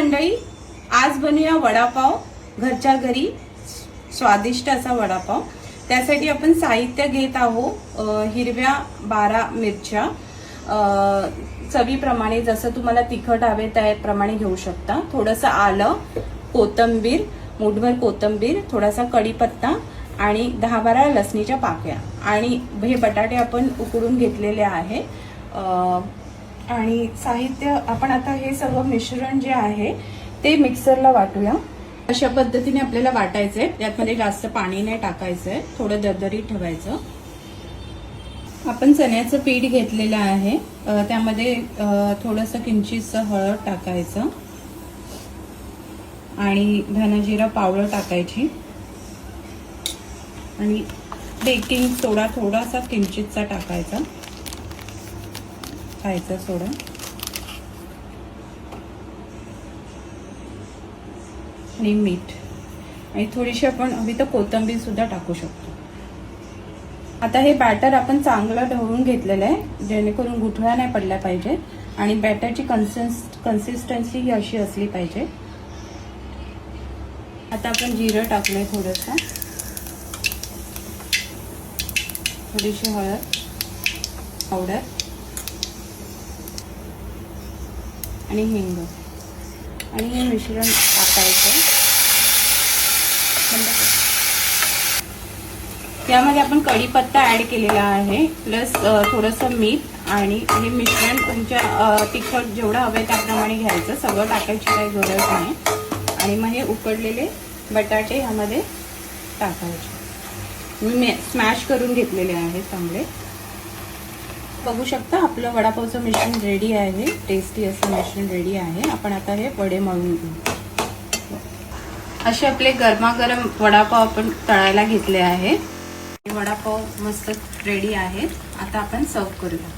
मंडळी, आज बनवूया वडापाव, घरच्या घरी स्वादिष्ट असा वडापाव। त्यासाठी आपण साहित्य घेत आहोत हिरव्या 12 मिरच्या, चवीप्रमाणे जसं तुम्हाला तिखट हवे त्याप्रमाणे घेऊ शकता। थोडंसं आलं, कोथिंबीर, मुठभर कोथिंबीर, थोडासा कढीपत्ता आणि 10-12 लसणीच्या पाकळ्या आणि हे बटाटे आपण उकडून घेतलेले आहे। आणि साहित्य आपण आता हे सगळं मिश्रण जे आहे ते मिक्सरला वाटूया। अशा पद्धतीने आपल्याला वाटायचंय। त्यामध्ये जास्त पाणी नाही टाकायचंय, थोडं दरदरीत ठेवायचं। आपण चण्याचं पीठ घेतलेलं आहे, त्यामध्ये थोडंसं किंचितसं हळद टाकायचं आणि धना-जिरा पावडर टाकायची आणि बेकिंग सोडा थोडासा किंचितसा टाकायचा, खायचा सोडा आणि मीठ आणि थोडीशी आपण हवी तर कोथिंबीर सुद्धा टाकू शकतो। आता हे बॅटर आपण चांगलं ढवळून घेतलेलं आहे, जेणेकरून गुठळ्या नाही पडल्या पाहिजे आणि बॅटरची कन्सिस्टन्सी ही अशी असली पाहिजे। आता आपण जिरं टाकलंय, थोडीशी हळद पावडर आणि हिंग आणि हे मिश्रण टाकायचं। त्यामध्ये आपण कढीपत्ता ऍड केलेला आहे, प्लस थोडंसं मीठ आणि हे मिश्रण तुमच्या तिखट जेवढं हवं त्याप्रमाणे घ्यायचं। सगळं टाकायची काही गरज नाही आणि मग हे उकडलेले बटाटे ह्यामध्ये टाकायचे। मी स्मॅश करून घेतलेले आहे चांगले। बघू शकता आपलं वडापावचं मिश्रण रेडी आहे, टेस्टी असं मिश्रण रेडी आहे। आपण आता हे वडे मळून घेऊ। असे आपले गरमागरम वडापाव आपण तळायला घेतले आहे। वडापाव मस्त रेडी आहेत, आता आपण सर्व करूया।